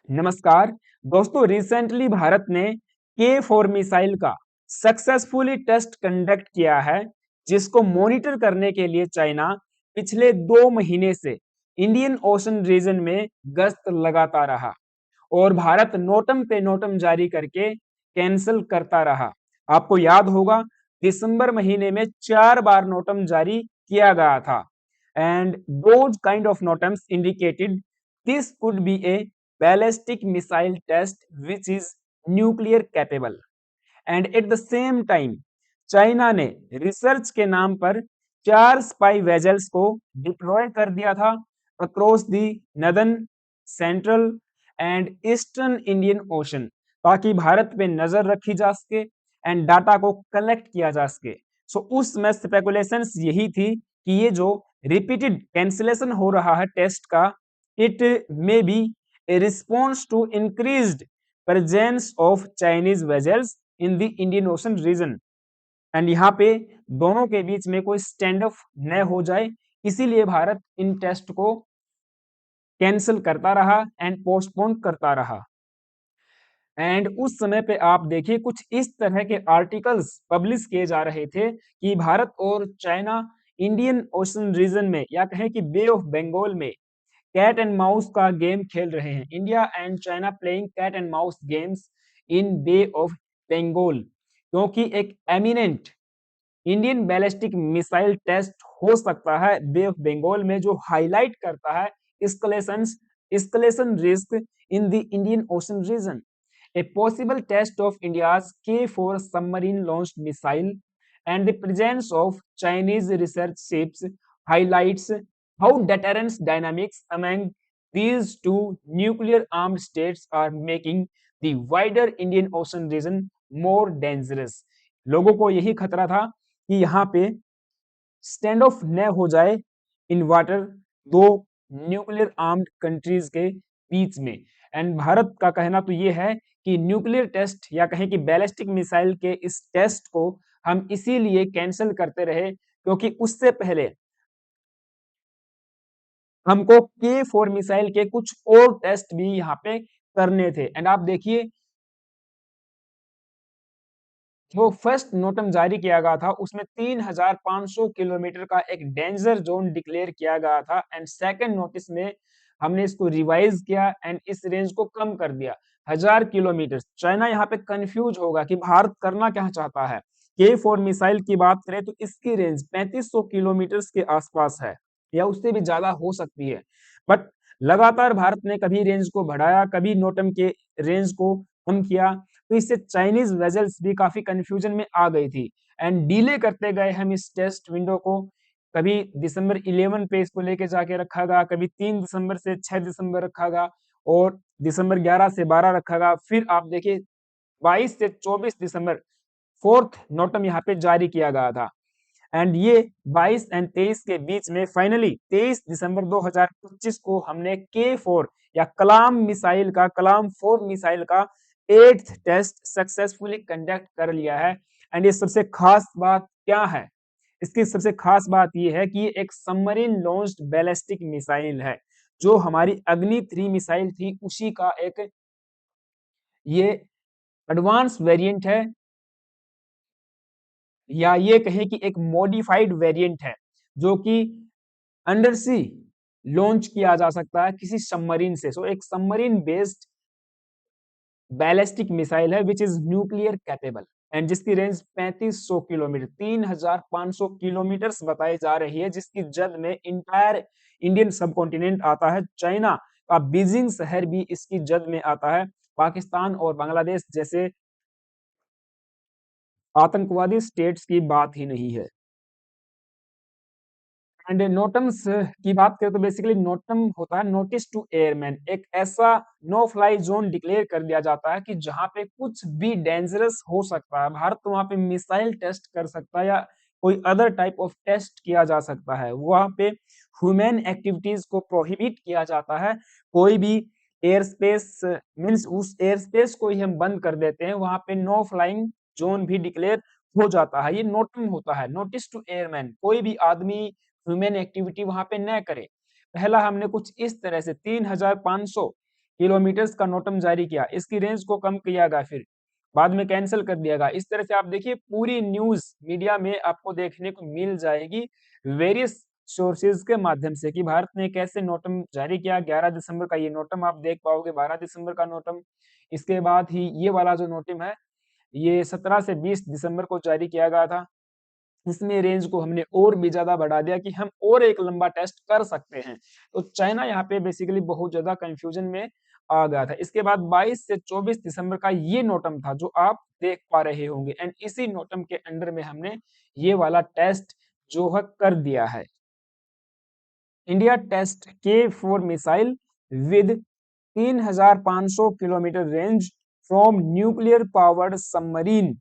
नमस्कार दोस्तों, रिसेंटली भारत ने के-4 मिसाइल का सक्सेसफुली टेस्ट कंडक्ट किया है, जिसको मॉनिटर करने के लिए चाइना पिछले 2 महीने से इंडियन ओशन रीजन में गश्त लगाता रहा और भारत नोटम पे नोटम जारी करके कैंसिल करता रहा। आपको याद होगा, दिसंबर महीने में 4 बार नोटम जारी किया गया था and those kind of notems indicated this could be a ballistic missile test which is nuclear capable and at the same time China ने रिसर्च के नाम पर 4 स्पाई वेजल्स को डिप्लॉय कर दिया था across the northern, central and eastern Indian ocean, ताकि भारत पे नजर रखी जा सके एंड डाटा को कलेक्ट किया जा सके। सो उसमें स्पेकुलेशंस यही थी कि ये जो रिपीटेड कैंसिलेशन हो रहा है टेस्ट का, it may be a response to increased presence of Chinese vessels in the Indian Ocean region and यहाँ पे दोनों के बीच में कोई स्टैंड ऑफ न हो जाए, इसीलिए भारत इन टेस्ट को कैंसिल करता रहा एंड पोस्टपोन करता रहा। एंड उस समय पे आप देखिए कुछ इस तरह के आर्टिकल्स पब्लिश किए जा रहे थे कि भारत और चाइना इंडियन ओशन रीजन में या कहें कि बे ऑफ बंगाल में कैट एंड माउस का गेम खेल रहे हैं। India and China playing cat and mouse games in bay of Bengal, क्योंकि एक imminent Indian ballistic missile test हो सकता है बे ऑफ बंगाल में, जो हाईलाइट करता है escalation risk in the Indian Ocean region. A possible test of India's K-4 submarine launched missile and the presence of Chinese research ships highlights how deterrence dynamics among these two nuclear armed states are making the wider Indian Ocean region more dangerous. लोगों को यही खतरा था कि यहाँ पे stand of न हो जाए इन वाटर दो न्यूक्लियर आर्म्ड कंट्रीज के बीच में। एंड भारत का कहना तो ये है कि न्यूक्लियर टेस्ट या कहें कि बैलिस्टिक मिसाइल के इस टेस्ट को हम इसीलिए कैंसिल करते रहे क्योंकि उससे पहले हमको के-4 मिसाइल के कुछ और टेस्ट भी यहाँ पे करने थे। एंड आप देखिए, जो फर्स्ट नोटम जारी किया गया था उसमें 3500 किलोमीटर का एक डेंजर जोन डिक्लेयर किया गया था एंड सेकंड नोटिस में हमने इसको रिवाइज किया एंड इस रेंज को कम कर दिया 1000 किलोमीटर। चाइना यहाँ पे कंफ्यूज होगा कि भारत करना क्या चाहता है। के-4 मिसाइल की बात करें तो इसकी रेंज 3500 किलोमीटर के आसपास है या उससे भी ज्यादा हो सकती है, बट लगातार भारत ने कभी रेंज को बढ़ाया, कभी नोटम के रेंज को कम किया, तो इससे चाइनीज वेजल्स भी काफी कंफ्यूजन में आ गई थी एंड डिले करते गए हम इस टेस्ट विंडो को। कभी दिसंबर 11 पे इसको लेके जाके रखा गया, कभी 3 दिसंबर से 6 दिसंबर रखा गया और दिसंबर 11 से 12 रखा गया। फिर आप देखिए 22 से 24 दिसंबर फोर्थ नोटम यहाँ पे जारी किया गया था एंड ये 22 एंड 23 के बीच में फाइनली 23 दिसंबर 2025 को हमने के-4 या कलाम 4 मिसाइल का 8th टेस्ट सक्सेसफुली कंडक्ट कर लिया है। एंड ये सबसे खास बात क्या है, इसकी सबसे खास बात ये है कि ये एक सबमरीन लॉन्च्ड बैलिस्टिक मिसाइल है, जो हमारी अग्नि 3 मिसाइल थी उसी का एक ये एडवांस वेरिएंट है या ये कहें कि एक मॉडिफाइड वेरिएंट है, जो कि अंडर सी लॉन्च किया जा सकता है किसी सबमरीन से। सो एक सबमरीन बेस्ड बैलिस्टिक मिसाइल है which is nuclear capable and जिसकी रेंज 3500 किलोमीटर 3500 किलोमीटर बताई जा रही है, जिसकी जद में इंटायर इंडियन सब कॉन्टिनेंट आता है। चाइना का बीजिंग शहर भी इसकी जद में आता है। पाकिस्तान और बांग्लादेश जैसे आतंकवादी स्टेट्स की बात ही नहीं है। एंड नोटम्स की बात करें तो बेसिकली नोटम होता है नोटिस टू एयरमैन। एक ऐसा नो फ्लाई जोन डिक्लेयर कर दिया जाता है कि जहां पे कुछ भी डेंजरस हो सकता है। भारत तो वहां पे मिसाइल टेस्ट कर सकता है या कोई अदर टाइप ऑफ टेस्ट किया जा सकता है। वहां पे ह्यूमन एक्टिविटीज को प्रोहिबिट किया जाता है। कोई भी एयर स्पेस मीन्स उस एयर स्पेस को ही हम बंद कर देते हैं, वहां पे नो फ्लाइंग जोन भी डिक्लेयर हो जाता है। ये नोटम होता है नोटिस टू एयरमैन। कोई भी आदमी ह्यूमन एक्टिविटी वहां पे न करे। पहला हमने कुछ इस तरह से 3500 किलोमीटर्स का नोटम जारी किया, इसकी रेंज को कम किया गया, फिर बाद में कैंसिल कर दिया गया। इस तरह से आप देखिए पूरी न्यूज मीडिया में आपको देखने को मिल जाएगी वेरियस सोर्सेज के माध्यम से कि भारत ने कैसे नोटम जारी किया। 11 दिसंबर का ये नोटम आप देख पाओगे, 12 दिसंबर का नोटम, इसके बाद ही ये वाला जो नोटम है ये 17 से 20 दिसंबर को जारी किया गया था। इसमें रेंज को हमने और भी ज्यादा बढ़ा दिया कि हम और एक लंबा टेस्ट कर सकते हैं। तो चाइना यहाँ पे बेसिकली बहुत ज्यादा कंफ्यूजन में आ गया था। इसके बाद 22 से 24 दिसंबर का ये नोटम था जो आप देख पा रहे होंगे, एंड इसी नोटम के अंडर में हमने ये वाला टेस्ट जो है कर दिया है। India test K4 missile with 3500 kilometre range from nuclear powered submarine.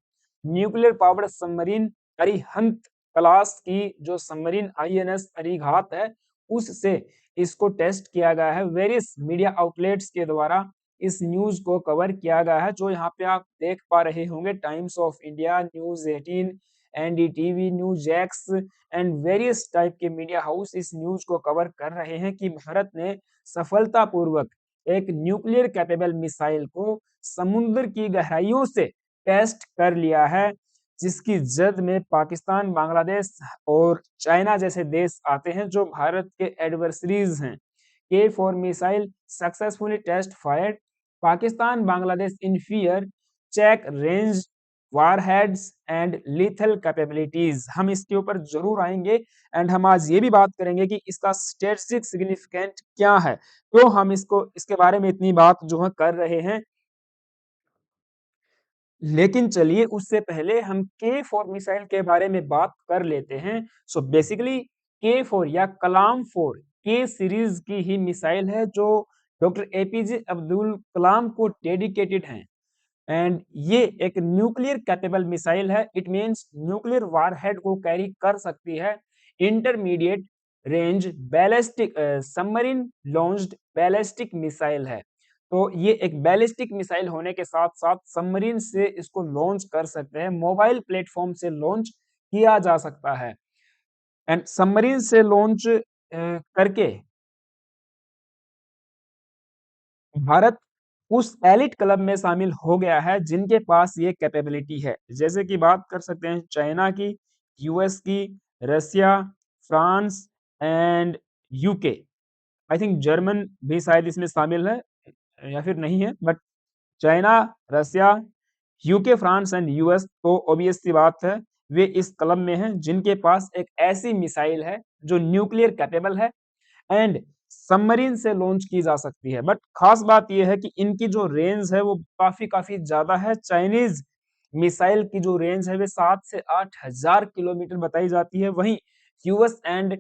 Nuclear powered submarine Arihant class की जो सबमरीन INS अरिघात है उससे इसको टेस्ट किया गया है। वेरियस मीडिया आउटलेट्स के द्वारा इस न्यूज को कवर किया गया है जो यहाँ पे आप देख पा रहे होंगे, times of India, news 18, NDTV, news x and various type के मीडिया हाउस इस न्यूज को कवर कर रहे हैं कि भारत ने सफलतापूर्वक एक न्यूक्लियर कैपेबल मिसाइल को समुद्र की गहराइयों से टेस्ट कर लिया है, जिसकी जद में पाकिस्तान, बांग्लादेश और चाइना जैसे देश आते हैं जो भारत के एडवर्सरीज हैं। K4 missile successfully test fired, Pakistan Bangladesh in fear, check range, warheads and lethal capabilities. हम इसके ऊपर जरूर आएंगे एंड हम आज ये भी बात करेंगे कि इसका स्ट्रेटेजिक सिग्निफिकेंट क्या है। तो हम इसके बारे में इतनी बात जो है कर रहे हैं, लेकिन चलिए उससे पहले हम K4 मिसाइल के बारे में बात कर लेते हैं। सो बेसिकली K4 या कलाम 4 के सीरीज की ही मिसाइल है जो डॉक्टर APJ अब्दुल कलाम को डेडिकेटेड है, एंड ये एक न्यूक्लियर कैपेबल मिसाइल है। इट मींस न्यूक्लियर वारहेड को कैरी कर सकती है। Intermediate range ballistic submarine launched ballistic missile है। तो ये एक बैलिस्टिक मिसाइल होने के साथ साथ सबमरीन से इसको लॉन्च कर सकते हैं, मोबाइल प्लेटफॉर्म से लॉन्च किया जा सकता है, एंड सबमरीन से लॉन्च करके भारत उस एलिट क्लब में शामिल हो गया है जिनके पास ये कैपेबिलिटी है। जैसे कि बात कर सकते हैं चाइना की, यूएस की, Russia, France and UK. I think German भी शायद इसमें शामिल है या फिर नहीं है, but China, Russia, UK, France and US तो ऑब्वियस सी बात है वे इस क्लब में हैं जिनके पास एक ऐसी मिसाइल है जो न्यूक्लियर कैपेबल है एंड सबमरीन से लॉन्च की जा सकती है। बट खास बात यह है कि इनकी जो रेंज है वो काफी ज्यादा है। चाइनीज मिसाइल की जो रेंज है वे 7 से 8 हजार किलोमीटर बताई जाती है, वहीं यूएस एंड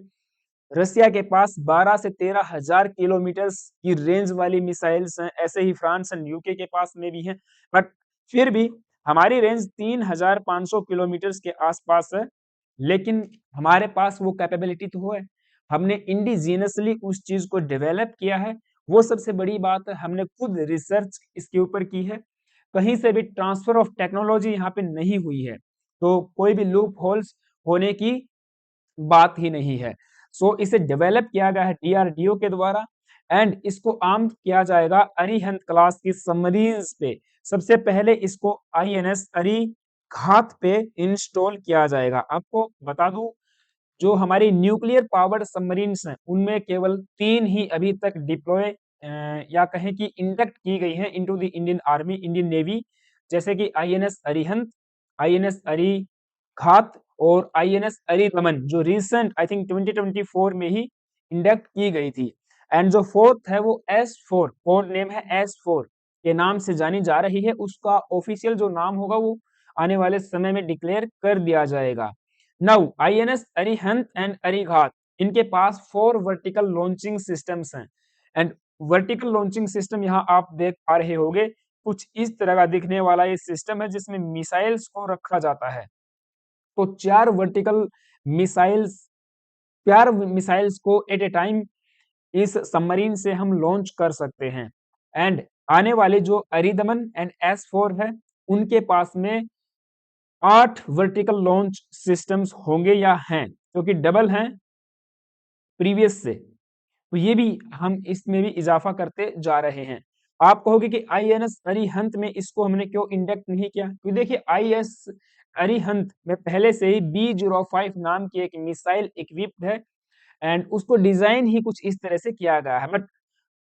रसिया के पास 12 से 13 हजार किलोमीटर की रेंज वाली मिसाइल्स हैं। ऐसे ही फ्रांस एंड यूके के पास में भी हैं, बट फिर भी हमारी रेंज 3500 किलोमीटर के आसपास है, लेकिन हमारे पास वो कैपेबिलिटी तो है, हमने इंडिजीनियसली उस चीज को डेवलप किया है। वो सबसे बड़ी बात है, हमने खुद रिसर्च इसके ऊपर की है, कहीं से भी ट्रांसफर ऑफ टेक्नोलॉजी यहाँ पे नहीं हुई है, तो कोई भी लूप होल्स होने की बात ही नहीं है। सो इसे डेवलप किया गया है DRDO के द्वारा एंड इसको आर्म किया जाएगा अरिहंत क्लास की सबमरीन्स पे। सबसे पहले इसको INS अरिघात पे इंस्टॉल किया जाएगा। आपको बता दूं जो हमारी न्यूक्लियर पावर्ड सबमरीन्स हैं उनमें केवल 3 ही अभी तक डिप्लॉय या कहें कि इंडक्ट की गई हैं into the Indian army, Indian navy, जैसे कि INS अरिहंत, INS अरिघात और INS अरिदमन जो रिसेंट आई थिंक 2024 में ही इंडक्ट की गई थी। एंड जो फोर्थ है वो S4, कोड नेम है S4 के नाम से जानी जा रही है। उसका ऑफिशियल जो नाम होगा वो आने वाले समय में डिक्लेयर कर दिया जाएगा। Now INS Arihant and Arighat, इनके पास 4 वर्टिकल लॉन्चिंग सिस्टम्स हैं, एंड वर्टिकल लॉन्चिंग सिस्टम यहाँ आप देख पा रहे होंगे कुछ इस तरह का दिखने वाला ये सिस्टम है जिसमें मिसाइल्स को रखा जाता है। तो 4 वर्टिकल मिसाइल्स, 4 मिसाइल्स को एट ए टाइम इस सबमरीन से हम लॉन्च कर सकते हैं। एंड आने वाले जो अरिदमन एंड S4 है उनके पास में 8 वर्टिकल लॉन्च सिस्टम्स होंगे या हैं, क्योंकि डबल हैं प्रीवियस से, तो ये भी हम इसमें भी इजाफा करते जा रहे हैं। आप कहोगे कि आईएनएस अरिहंत में इसको हमने क्यों इंडेक्ट नहीं किया, क्योंकि देखिए आईएस अरिहंत में पहले से ही B05 नाम की एक मिसाइल इक्विप्ड है एंड उसको डिजाइन ही कुछ इस तरह से किया गया है। बट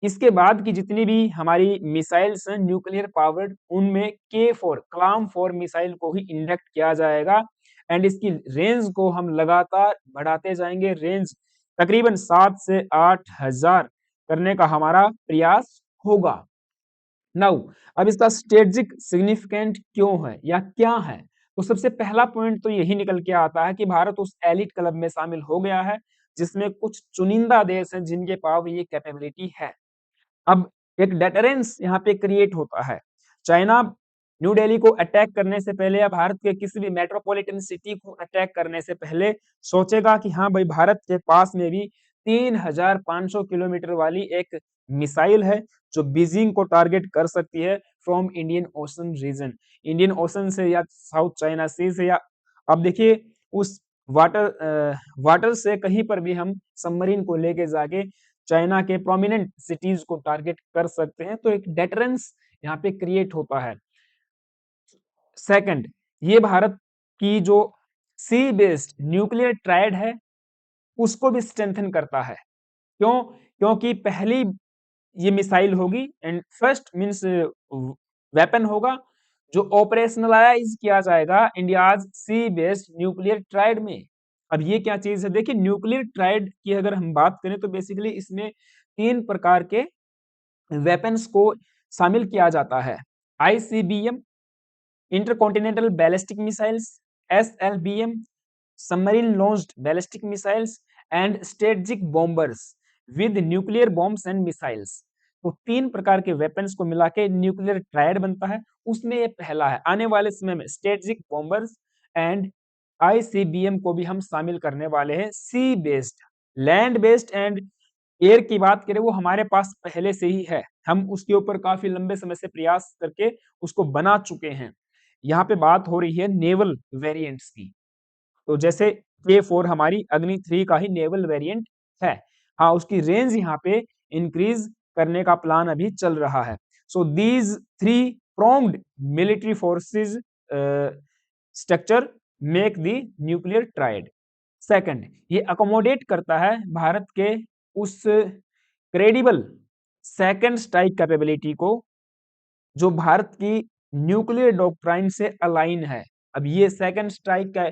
इसके बाद की जितनी भी हमारी मिसाइल्स हैं न्यूक्लियर पावर्ड, उनमें K4 क्लाम 4 मिसाइल को ही इंडक्ट किया जाएगा एंड इसकी रेंज को हम लगातार बढ़ाते जाएंगे। रेंज तकरीबन 7 से 8,000 करने का हमारा प्रयास होगा। नाउ अब इसका स्ट्रेटेजिक सिग्निफिकेंट क्यों है या क्या है, तो सबसे पहला पॉइंट तो यही निकल के आता है कि भारत उस एलिट क्लब में शामिल हो गया है जिसमें कुछ चुनिंदा देश हैं जिनके पास ये कैपेबिलिटी है। अब एक डेटरेंस यहाँ पे क्रिएट होता है। चाइना न्यू दिल्ली को अटैक करने से पहले या भारत के किसी भी मेट्रोपॉलिटन सिटी को अटैक करने से पहले सोचेगा कि हाँ भाई भारत के पास में भी 3,500 किलोमीटर वाली एक मिसाइल है जो बीजिंग को टारगेट कर सकती है from Indian Ocean region, Indian Ocean से या साउथ चाइना सी से, या अब देखिए उस वाटर से कहीं पर भी हम सबमरीन को लेके जाके चाइना के प्रोमिनेंट सिटीज को टारगेट कर सकते हैं, तो एक डेटरेंस यहाँ पे क्रिएट होता है। सेकंड, ये भारत की जो सी बेस्ड न्यूक्लियर ट्रायड है उसको भी स्ट्रेंथन करता है। क्यों? क्योंकि पहली ये मिसाइल होगी एंड फर्स्ट मींस वेपन होगा जो ऑपरेशनलाइज किया जाएगा इंडियाज सी बेस्ड न्यूक्लियर ट्रायड में। अब ये क्या चीज है, देखिए न्यूक्लियर ट्रायड की अगर हम बात करें तो बेसिकली इसमें 3 प्रकार के वेपन्स को शामिल किया जाता है। ICBM intercontinental ballistic missiles, SLBM submarine launched ballistic missiles and strategic bombers with nuclear bombs and missiles. तो 3 प्रकार के वेपन्स को मिला के न्यूक्लियर ट्रायड बनता है, उसमें ये पहला है। आने वाले समय में स्ट्रेटेजिक बॉम्बर्स एंड आईसीबीएम को भी हम शामिल करने वाले हैं। Sea based, land based and air की बात करें वो हमारे पास पहले से ही है, हम उसके ऊपर काफी लंबे समय से प्रयास करके उसको बना चुके हैं। यहाँ पे बात हो रही है नेवल वेरिएंट्स की, तो जैसे K4 हमारी अग्नि 3 का ही नेवल वेरिएंट है। हाँ, उसकी रेंज यहाँ पे इंक्रीज करने का प्लान अभी चल रहा है। So these 3 pronged military forces structure make the nuclear triad. Second, ये अकोमोडेट करता है भारत के उस क्रेडिबल सेकंड स्ट्राइक कैपेबिलिटी को जो भारत की न्यूक्लियर डॉक्ट्राइन से अलाइन है। अब ये सेकंड स्ट्राइक का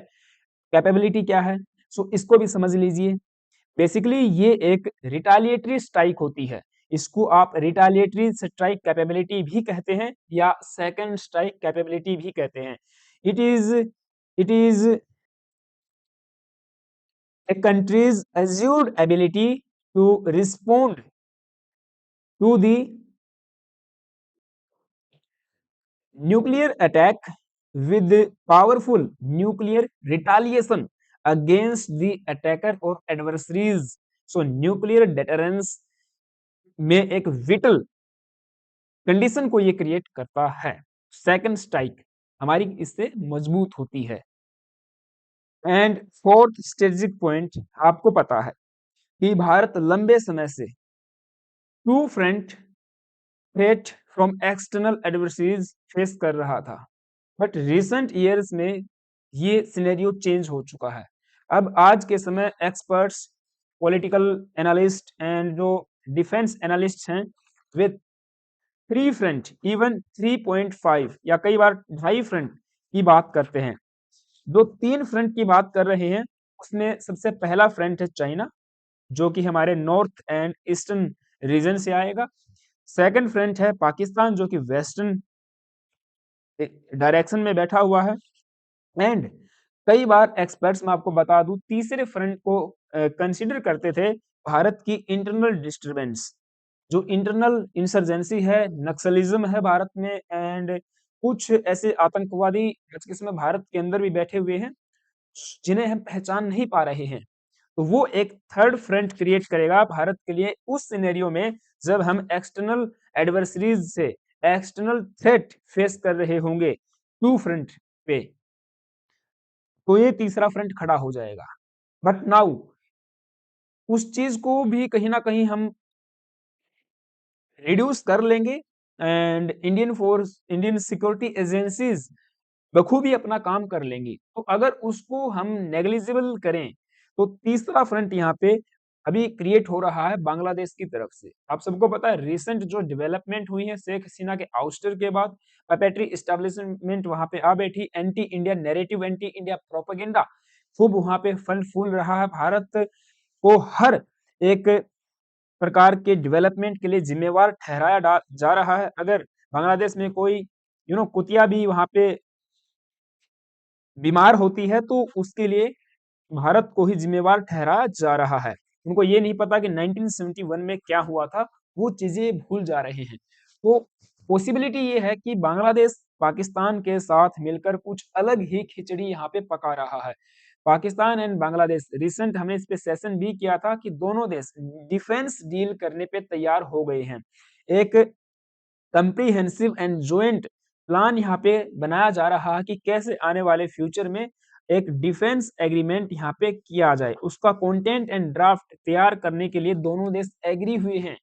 कैपेबिलिटी क्या है, सो इसको भी समझ लीजिए। बेसिकली ये एक रिटालिएटरी स्ट्राइक होती है, इसको आप रिटालिएटरी स्ट्राइक कैपेबिलिटी भी कहते हैं या सेकंड स्ट्राइक कैपेबिलिटी भी कहते हैं। It is a country's assured ability to respond to the nuclear attack with powerful nuclear retaliation against the attacker or adversaries. So nuclear deterrence में एक विटल कंडीशन को ये क्रिएट करता है। सेकंड स्ट्राइक हमारी इससे मजबूत होती है। एंड फोर्थ स्ट्रेटेजिक पॉइंट, आपको पता है कि भारत लंबे समय से two front threat from external adversaries face कर रहा था, बट रिसेंट ईयर्स में ये सिनेरियो चेंज हो चुका है। अब आज के समय एक्सपर्ट्स, पॉलिटिकल एनालिस्ट एंड जो डिफेंस एनालिस्ट हैं वे 3 फ्रंट, इवन 3.5 या कई बार 2.5 फ्रंट की बात करते हैं। जो 3 फ्रंट की बात कर रहे हैं उसमें सबसे पहला फ्रंट है चाइना, जो कि हमारे नॉर्थ एंड ईस्टर्न रीजन से आएगा। सेकंड फ्रंट है पाकिस्तान जो कि वेस्टर्न डायरेक्शन में बैठा हुआ है। एंड कई बार एक्सपर्ट्स, मैं आपको बता दूं, तीसरे फ्रंट को कंसीडर करते थे भारत की इंटरनल डिस्टरबेंस, जो इंटरनल इंसर्जेंसी है, नक्सलिज्म है भारत में एंड कुछ ऐसे आतंकवादी आज के समय भारत के अंदर भी बैठे हुए हैं जिन्हें हम पहचान नहीं पा रहे हैं। तो वो एक थर्ड फ्रंट क्रिएट करेगा भारत के लिए उस सिनेरियो में जब हम एक्सटर्नल एडवर्सरीज से एक्सटर्नल थ्रेट फेस कर रहे होंगे टू फ्रंट पे, तो ये तीसरा फ्रंट खड़ा हो जाएगा। बट नाउ उस चीज को भी कहीं ना कहीं हम रिड्यूस कर लेंगे एंड इंडियन सिक्योरिटी एजेंसीज बखूबी अपना काम कर लेंगी। तो अगर उसको हम नेग्लिजिबल करें, तो तीसरा फ्रंट यहाँ पे अभी क्रिएट हो रहा है बांग्लादेश की तरफ से। आप सबको पता है रिसेंट जो डेवलपमेंट हुई है शेख हसीना के आउस्टर के बाद, पपेटरी एस्टेब्लिशमेंट वहां पे आ बैठी, anti India narrative, anti India propaganda खूब वहां पे फल फूल रहा है। भारत को हर एक प्रकार के डेवलपमेंट के लिए जिम्मेवार ठहराया जा रहा है। अगर बांग्लादेश में कोई कुतिया भी वहां पे बीमार होती है तो उसके लिए भारत को ही जिम्मेवार ठहराया जा रहा है। उनको ये नहीं पता कि 1971 में क्या हुआ था, वो चीजें भूल जा रहे हैं। तो पॉसिबिलिटी ये है कि बांग्लादेश पाकिस्तान के साथ मिलकर कुछ अलग ही खिचड़ी यहाँ पे पका रहा है। पाकिस्तान एंड बांग्लादेश, रिसेंट हमने इस पे सेशन भी किया था कि दोनों देश डिफेंस डील करने पे तैयार हो गए हैं। एक कंप्रीहेंसिव एंड जॉइंट प्लान यहाँ पे बनाया जा रहा है कि कैसे आने वाले फ्यूचर में एक डिफेंस एग्रीमेंट यहाँ पे किया जाए। उसका कंटेंट एंड ड्राफ्ट तैयार करने के लिए दोनों देश एग्री हुए हैं।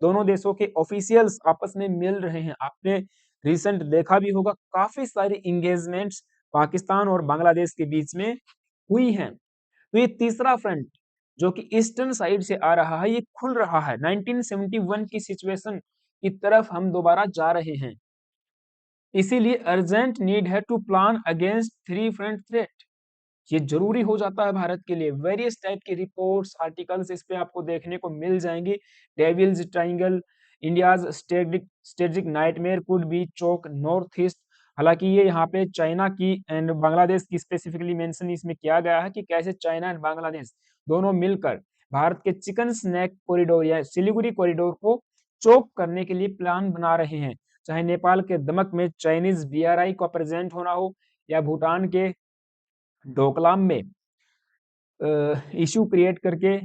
दोनों देशों के ऑफिशियल्स आपस में मिल रहे हैं। आपने रिसेंट देखा भी होगा, काफी सारी इंगेजमेंट्स पाकिस्तान और बांग्लादेश के बीच में हुई हैं। तो ये तीसरा फ्रंट जो कि ईस्टर्न साइड से आ रहा है, ये खुल रहा है। 1971 की सिचुएशन की तरफ हम दोबारा जा रहे हैं। इसीलिए अर्जेंट नीड है to plan against three front threat. ये जरूरी हो जाता है भारत के लिए। वेरियस टाइप की रिपोर्ट्स, आर्टिकल्स इस पे आपको देखने को मिल जाएंगे। Devil's triangle, India's strategic nightmare could be choke north east. हालांकि ये यहाँ पे चाइना की एंड बांग्लादेश की स्पेसिफिकली मेंशन इसमें किया गया है कि कैसे चाइना एंड बांग्लादेश दोनों मिलकर भारत के चिकन स्नैक कॉरिडोर या सिलीगुड़ी कॉरिडोर को चोक करने के लिए प्लान बना रहे हैं। चाहे नेपाल के दमक में चाइनीज बीआरआई का प्रेजेंट होना हो, या भूटान के डोकलाम में इशू क्रिएट करके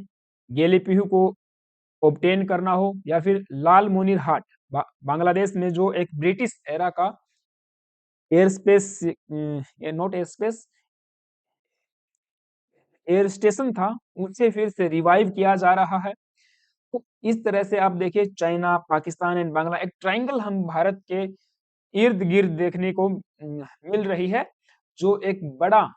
गेलीपिहू को ऑब्टेन करना हो, या फिर लाल मोनिर हाट बांग्लादेश में जो एक ब्रिटिश एरा का air space, not air space, air station था, उसे फिर से रिवाइव किया जा रहा है। तो इस तरह से आप देखिए चाइना, पाकिस्तान एंड बांग्ला, एक ट्रायंगल हम भारत के इर्द गिर्द देखने को मिल रही है, जो एक बड़ा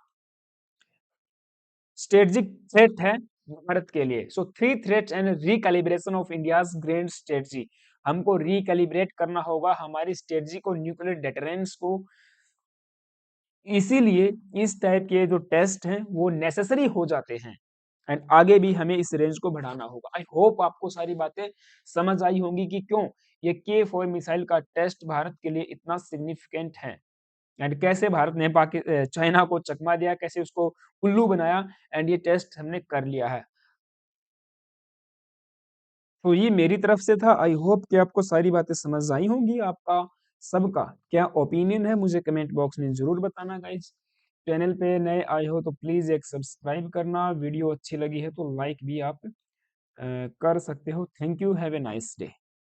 स्ट्रेटजिक थ्रेट है भारत के लिए। So three threats and recalibration of India's grand strategy. हमको रिकैलिब्रेट करना होगा हमारी स्ट्रेटजी को, न्यूक्लियर डेटरेंस को। इसीलिए इस टाइप के जो टेस्ट हैं वो नेसेसरी हो जाते हैं, एंड आगे भी हमें इस रेंज को बढ़ाना होगा। आई होप आपको सारी बातें समझ आई होंगी कि क्यों ये K4 मिसाइल का टेस्ट भारत के लिए इतना सिग्निफिकेंट है, एंड कैसे भारत ने चाइना को चकमा दिया, कैसे उसको उल्लू बनाया, एंड ये टेस्ट हमने कर लिया है। तो ये मेरी तरफ से था। आई होप कि आपको सारी बातें समझ आई होंगी। आपका सबका क्या ओपिनियन है मुझे कमेंट बॉक्स में जरूर बताना गाइज। चैनल पे नए आए हो तो प्लीज एक सब्सक्राइब करना, वीडियो अच्छी लगी है तो लाइक भी आप कर सकते हो। Thank you, have a nice day.